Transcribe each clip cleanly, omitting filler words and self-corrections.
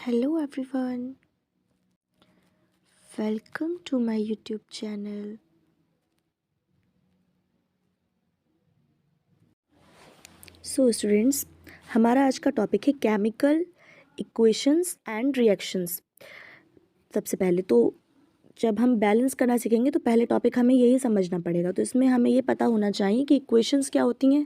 Hello everyone, welcome to my YouTube channel. So students, हमारा आज का टॉपिक है केमिकल इक्वेशंस एंड रिएक्शंस। सबसे पहले तो जब हम बैलेंस करना सीखेंगे तो पहले टॉपिक हमें यही समझना पड़ेगा। तो इसमें हमें ये पता होना चाहिए कि इक्वेशंस क्या होती हैं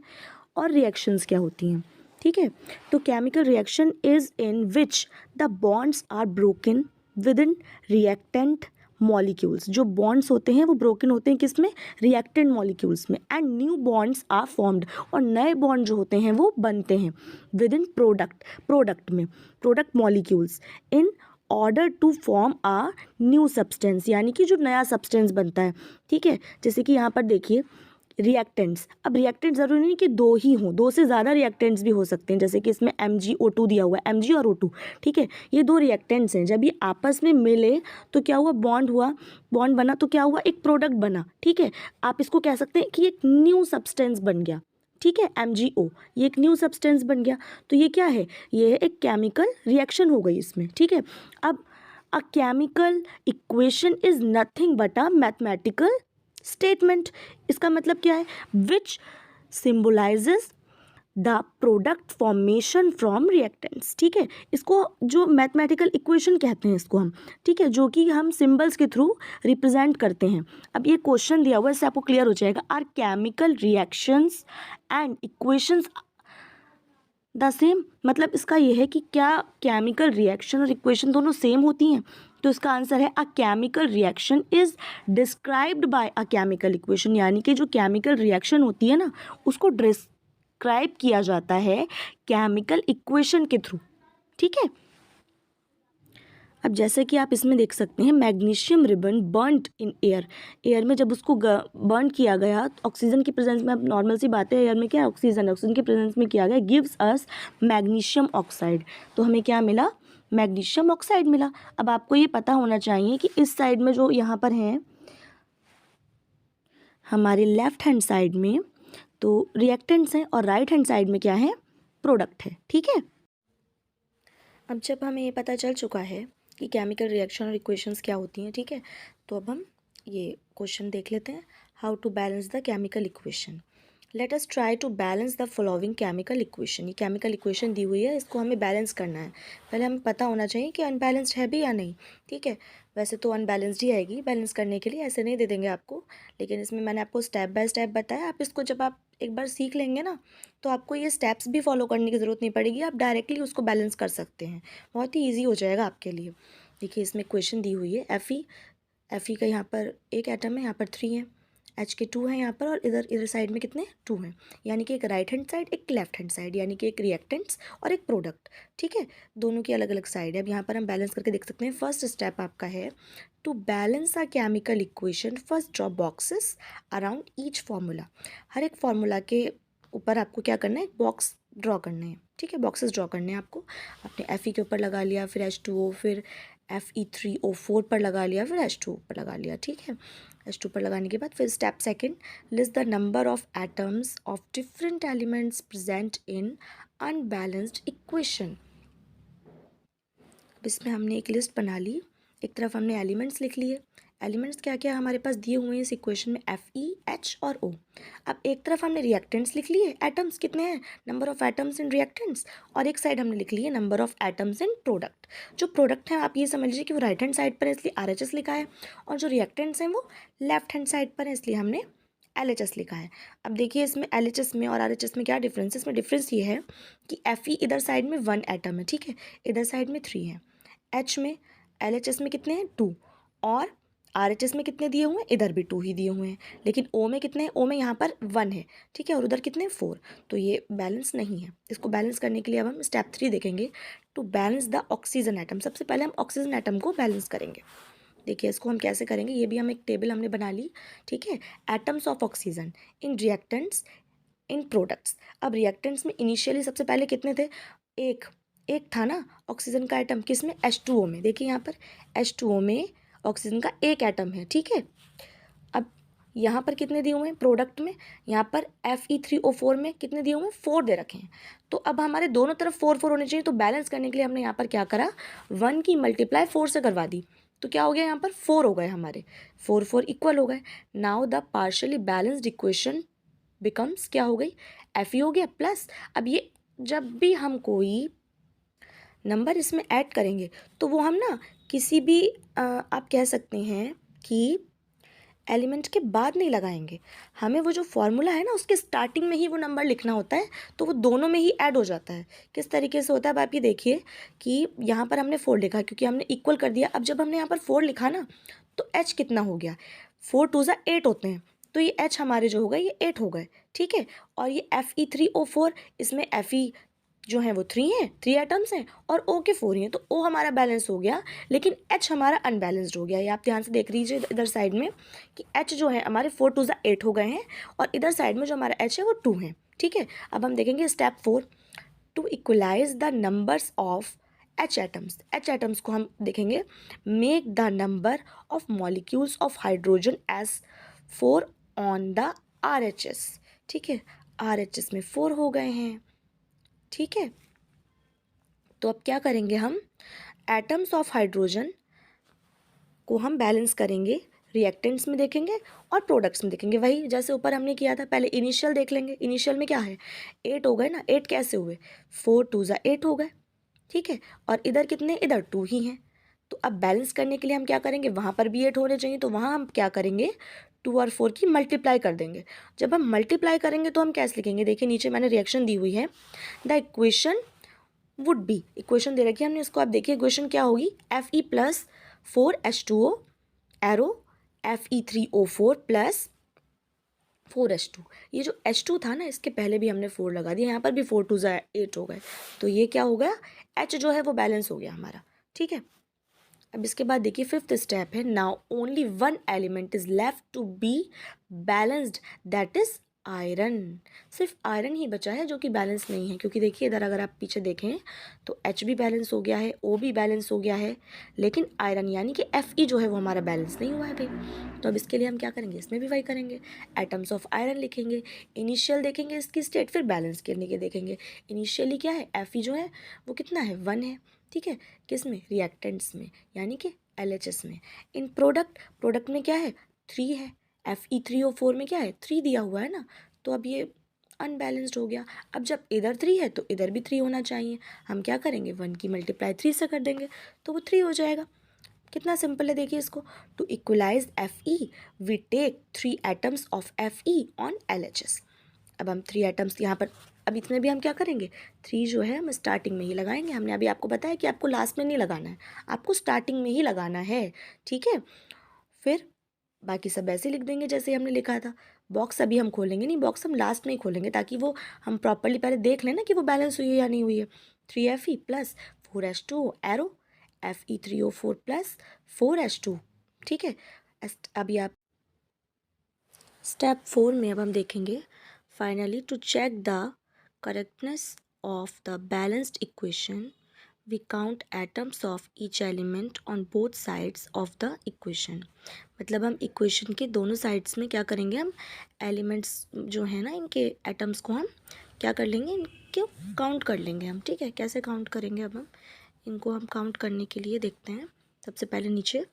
और रिएक्शंस क्या होती हैं। ठीक है, तो chemical reaction is in which the bonds are broken within reactant molecules. जो बॉन्ड्स होते हैं वो ब्रोकन होते हैं किस में? रिएक्टेंट मॉलिक्यूल्स में। And new bonds are formed, और नए बॉन्ड जो होते हैं वो बनते हैं विद इन प्रोडक्ट में, product molecules in order to form a new substance, यानी कि जो नया सब्सटेंस बनता है। ठीक है, जैसे कि यहाँ पर देखिए रिएक्टेंट्स। अब रिएक्टेंट ज़रूरी नहीं कि दो ही हों, दो से ज़्यादा रिएक्टेंट्स भी हो सकते हैं। जैसे कि इसमें MgO2 दिया हुआ है, Mg और O2। ठीक है, ये दो रिएक्टेंट्स हैं। जब ये आपस में मिले तो क्या हुआ? बॉन्ड हुआ, बॉन्ड बना तो क्या हुआ? एक प्रोडक्ट बना। ठीक है, आप इसको कह सकते हैं कि एक न्यू सब्सटेंस बन गया। ठीक है, MgO ये एक न्यू सब्सटेंस बन गया। तो ये क्या है? ये है एक केमिकल रिएक्शन हो गई इसमें। ठीक है, अब a chemical equation is nothing but a mathematical statement. इसका मतलब क्या है? Which symbolises the product formation from reactants. ठीक है, इसको जो मैथमेटिकल इक्वेशन कहते हैं इसको हम। ठीक है, जो कि हम सिंबल्स के थ्रू रिप्रेजेंट करते हैं। अब ये क्वेश्चन दिया हुआ है, इससे आपको क्लियर हो जाएगा। Are chemical reactions and equations the same? मतलब इसका ये है कि क्या केमिकल रिएक्शन और इक्वेशन दोनों सेम होती हैं? तो इसका आंसर है a chemical reaction is described by a chemical equation, यानी कि जो केमिकल रिएक्शन होती है ना, उसको डिस्क्राइब किया जाता है केमिकल इक्वेशन के थ्रू। ठीक है, अब जैसे कि आप इसमें देख सकते हैं, magnesium ribbon burned in air. Air में जब उसको बर्न किया गया, ऑक्सीजन की प्रेजेंस में, अब नॉर्मल सी बात है, एयर में क्या है? ऑक्सीजन है, ऑक्सीजन की प्रेजेंस में किया गया, गिव्स अस मैग्नीशियम ऑक्साइड। तो हमें क्या मिला? मैग्नीशियम ऑक्साइड मिला। अब आपको ये पता होना चाहिए कि इस साइड में जो यहाँ पर हैं हमारे लेफ्ट हैंड साइड में तो रिएक्टेंट्स हैं, और राइट हैंड साइड में क्या है? प्रोडक्ट है। ठीक है, अब जब हमें ये पता चल चुका है कि केमिकल रिएक्शन और इक्वेशंस क्या होती हैं, ठीक है, तो अब हम ये क्वेश्चन देख लेते हैं। How to balance the chemical equation. Let us try to balance the following chemical equation. ये केमिकल इक्वेशन दी हुई है, इसको हमें बैलेंस करना है। पहले हमें पता होना चाहिए कि अनबैलेंस्ड है भी या नहीं। ठीक है, वैसे तो अनबैलेंस्ड ही आएगी। बैलेंस करने के लिए ऐसे नहीं दे देंगे आपको, लेकिन इसमें मैंने आपको स्टेप बाय स्टेप बताया। आप इसको जब आप एक बार सीख लेंगे ना, तो आपको ये स्टेप्स भी फॉलो करने की ज़रूरत नहीं पड़ेगी। आप डायरेक्टली उसको बैलेंस कर सकते हैं, बहुत ही ईजी हो जाएगा आपके लिए। देखिए इसमें क्वेश्चन दी हुई है Fe का यहाँ पर एक एटम है, यहाँ पर 3 है, H के 2 है यहाँ पर, और इधर इधर साइड में कितने? 2 हैं। यानी कि एक राइट हैंड साइड, एक लेफ्ट हैंड साइड, यानी कि एक रिएक्टेंट्स और एक प्रोडक्ट। ठीक है, दोनों की अलग अलग साइड है। अब यहाँ पर हम बैलेंस करके देख सकते हैं। फर्स्ट स्टेप आपका है to balance a chemical equation. First draw boxes around each formula. हर एक फार्मूला के ऊपर आपको क्या करना है? एक बॉक्स ड्रॉ करने हैं। ठीक है, बॉक्सेस ड्रॉ करने हैं आपको। आपने Fe के ऊपर लगा लिया, फिर H2O, फिर Fe3O4 पर लगा लिया, फिर H2O पर लगा लिया। ठीक है, H2 पर लगाने के बाद फिर step second, list the number of atoms of different elements present in unbalanced equation. अब इसमें हमने एक लिस्ट बना ली। एक तरफ हमने एलिमेंट्स लिख लिए। एलिमेंट्स क्या क्या हमारे पास दिए हुए हैं इस इक्वेशन में? Fe, H और O। अब एक तरफ हमने रिएक्टेंट्स लिख लिए। एटम्स कितने हैं? Number of atoms in reactants. और एक साइड हमने लिख लिए number of atoms in product. जो प्रोडक्ट है आप ये समझ लीजिए कि वो राइट हैंड साइड पर है, इसलिए RHS लिखा है, और जो रिएक्टेंट्स हैं वो लेफ्ट हैंड साइड पर है, इसलिए हमने LHS लिखा है। अब देखिए इसमें LHS में और RHS में क्या डिफरेंस है? इसमें डिफरेंस ये है कि Fe इधर साइड में 1 एटम है, ठीक है, इधर साइड में 3 है। H में, LHS में कितने हैं? 2। और RHS में कितने दिए हुए हैं? इधर भी 2 ही दिए हुए हैं। लेकिन O में कितने हैं? O में यहाँ पर 1 है, ठीक है, और उधर कितने? 4। तो ये बैलेंस नहीं है। इसको बैलेंस करने के लिए अब हम स्टेप 3 देखेंगे, to balance the oxygen atom. सबसे पहले हम ऑक्सीजन एटम को बैलेंस करेंगे। देखिए इसको हम कैसे करेंगे, ये भी हम एक टेबल हमने बना ली। ठीक है, atoms of oxygen in reactants in products. अब रिएक्टेंट्स में इनिशियली सबसे पहले कितने थे? एक एक था ना ऑक्सीजन का एटम, किस में? H2O में। देखिए यहाँ पर H2O में ऑक्सीजन का एक एटम है। ठीक है, अब यहाँ पर कितने दिए हुए हैं प्रोडक्ट में, यहाँ पर Fe3O4 में कितने दिए हुए हैं 4 दे रखे हैं। तो अब हमारे दोनों तरफ 4 4 होने चाहिए, तो बैलेंस करने के लिए हमने यहाँ पर क्या करा 1 की मल्टीप्लाई 4 से करवा दी, तो क्या हो गया यहाँ पर 4 हो गए हमारे, 4 4 इक्वल हो गए। Now the partially balanced equation becomes क्या हो गई Fe हो गया प्लस, अब ये जब भी हम कोई नंबर इसमें ऐड करेंगे तो वो हम ना किसी भी आप कह सकते हैं कि एलिमेंट के बाद नहीं लगाएंगे, हमें वो जो फॉर्मूला है ना उसके स्टार्टिंग में ही वो नंबर लिखना होता है, तो वो दोनों में ही ऐड हो जाता है। किस तरीके से होता है अब आप ये देखिए कि यहाँ पर हमने 4 लिखा क्योंकि हमने इक्वल कर दिया। अब जब हमने यहाँ पर 4 लिखा ना तो h कितना हो गया 4 2 8 होते हैं, तो ये h हमारे जो हो गए ये 8 हो गए, ठीक है। और ये Fe3O4 इसमें Fe जो है वो 3 है, 3 एटम्स हैं और O के 4 ही हैं, तो O हमारा बैलेंस हो गया लेकिन H हमारा अनबैलेंस्ड हो गया। ये आप ध्यान से देख लीजिए इधर साइड में कि H जो है हमारे 4 2 8 हो गए हैं और इधर साइड में जो हमारा H है वो 2 है, ठीक है। अब हम देखेंगे step 4, to equalize the numbers of H atoms. H atoms को हम देखेंगे, make the number of molecules of hydrogen as 4 on the RHS, ठीक है। RHS में 4 हो गए हैं, ठीक है। तो अब क्या करेंगे हम एटम्स ऑफ हाइड्रोजन को हम बैलेंस करेंगे, रिएक्टेंट्स में देखेंगे और प्रोडक्ट्स में देखेंगे, वही जैसे ऊपर हमने किया था। पहले इनिशियल देख लेंगे, इनिशियल में क्या है 8 हो गए ना, 8 कैसे हुए 4 2 8 हो गए, ठीक है। और इधर कितने, इधर 2 ही हैं। तो अब बैलेंस करने के लिए हम क्या करेंगे, वहाँ पर भी 8 होने चाहिए, तो वहाँ हम क्या करेंगे 2 और 4 की मल्टीप्लाई कर देंगे। जब हम मल्टीप्लाई करेंगे तो हम कैसे लिखेंगे, देखिए नीचे मैंने रिएक्शन दी हुई है, the equation would be, equation दे रखी है हमने इसको, आप देखिए इक्वेशन क्या होगी Fe plus 4H2O arrow Fe3O4 plus 4H2। ये जो H2 था ना इसके पहले भी हमने 4 लगा दिया, यहाँ पर भी 4 2 8 हो गए, तो ये क्या हो गया H जो है वो बैलेंस हो गया हमारा, ठीक है। अब इसके बाद देखिए 5th स्टेप है, now only 1 element is left to be balanced that is iron. सिर्फ आयरन ही बचा है जो कि बैलेंस नहीं है, क्योंकि देखिए इधर अगर आप पीछे देखें तो H भी बैलेंस हो गया है, O भी बैलेंस हो गया है, लेकिन आयरन यानी कि Fe जो है वो हमारा बैलेंस नहीं हुआ है भाई। तो अब इसके लिए हम क्या करेंगे, इसमें भी वही करेंगे, एटम्स ऑफ आयरन लिखेंगे, इनिशियल देखेंगे इसकी स्टेट, फिर बैलेंस करने के देखेंगे। इनिशियली क्या है Fe जो है वो कितना है 1 है, ठीक है। किस में, रिएक्टेंट्स में यानी कि LHS में। इन प्रोडक्ट में क्या है 3 है, Fe3O4 में क्या है 3 दिया हुआ है ना, तो अब ये अनबैलेंस्ड हो गया। अब जब इधर 3 है तो इधर भी 3 होना चाहिए, हम क्या करेंगे 1 की मल्टीप्लाई 3 से कर देंगे तो वो 3 हो जाएगा। कितना सिंपल है देखिए इसको, to equalize Fe we take 3 atoms of Fe on LHS। अब हम 3 एटम्स यहाँ पर, अब इतने भी हम क्या करेंगे 3 जो है हम स्टार्टिंग में ही लगाएंगे। हमने अभी आपको बताया कि आपको लास्ट में नहीं लगाना है, आपको स्टार्टिंग में ही लगाना है, ठीक है। फिर बाकी सब ऐसे लिख देंगे जैसे हमने लिखा था। बॉक्स अभी हम खोलेंगे नहीं, बॉक्स हम लास्ट में ही खोलेंगे ताकि वो हम प्रॉपरली पहले देख लें ना कि वो बैलेंस हुई है या नहीं हुई है। 3Fe plus 4H2O arrow Fe3O4 plus 4H2, ठीक है। अभी आप स्टेप 4 में अब हम देखेंगे, finally to check the correctness of the balanced equation we count atoms of each element on both sides of the equation. मतलब हम इक्वेशन के दोनों साइड्स में क्या करेंगे, हम एलिमेंट्स जो है ना इनके एटम्स को हम क्या कर लेंगे, इनके काउंट कर लेंगे हम, ठीक है। कैसे काउंट करेंगे, अब हम इनको हम काउंट करने के लिए देखते हैं। सबसे पहले नीचे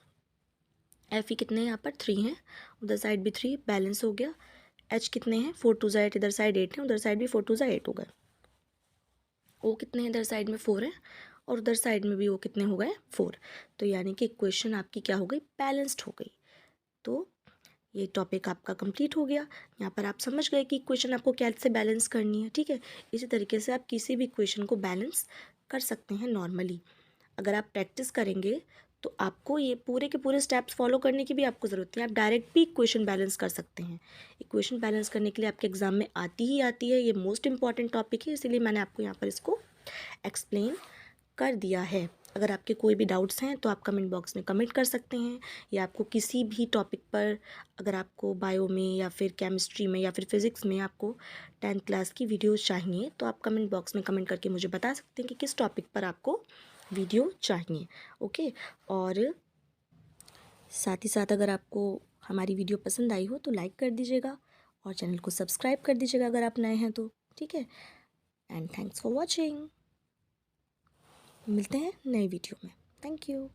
Fe कितने हैं, यहाँ पर 3 हैं, उधर साइड भी 3 बैलेंस हो गया। H कितने हैं 4 2 8, इधर साइड 8 है, उधर साइड भी 4 2 8 हो गए। O कितने हैं, इधर साइड में 4 है और उधर साइड में भी O कितने हो गए 4। तो यानी कि इक्वेशन आपकी क्या हो गई, बैलेंस्ड हो गई। तो ये टॉपिक आपका कंप्लीट हो गया। यहाँ पर आप समझ गए कि इक्वेशन आपको कैसे बैलेंस करनी है, ठीक है। इसी तरीके से आप किसी भी इक्वेशन को बैलेंस कर सकते हैं नॉर्मली। अगर आप प्रैक्टिस करेंगे तो आपको ये पूरे के पूरे स्टेप्स फॉलो करने की भी आपको ज़रूरत नहीं है, आप डायरेक्ट भी इक्वेशन बैलेंस कर सकते हैं। इक्वेशन बैलेंस करने के लिए आपके एग्ज़ाम में आती ही आती है, ये मोस्ट इंपॉर्टेंट टॉपिक है, इसीलिए मैंने आपको यहाँ पर इसको एक्सप्लेन कर दिया है। अगर आपके कोई भी डाउट्स हैं तो आप कमेंट बॉक्स में कमेंट कर सकते हैं, या आपको किसी भी टॉपिक पर, अगर आपको बायो में या फिर केमिस्ट्री में या फिर फिज़िक्स में आपको 10th क्लास की वीडियोज़ चाहिए तो आप कमेंट बॉक्स में कमेंट करके मुझे बता सकते हैं कि किस टॉपिक पर आपको वीडियो चाहिए, ओके। और साथ ही साथ अगर आपको हमारी वीडियो पसंद आई हो तो लाइक कर दीजिएगा और चैनल को सब्सक्राइब कर दीजिएगा अगर आप नए हैं तो, ठीक है। And thanks for watching. मिलते हैं नए वीडियो में। Thank you.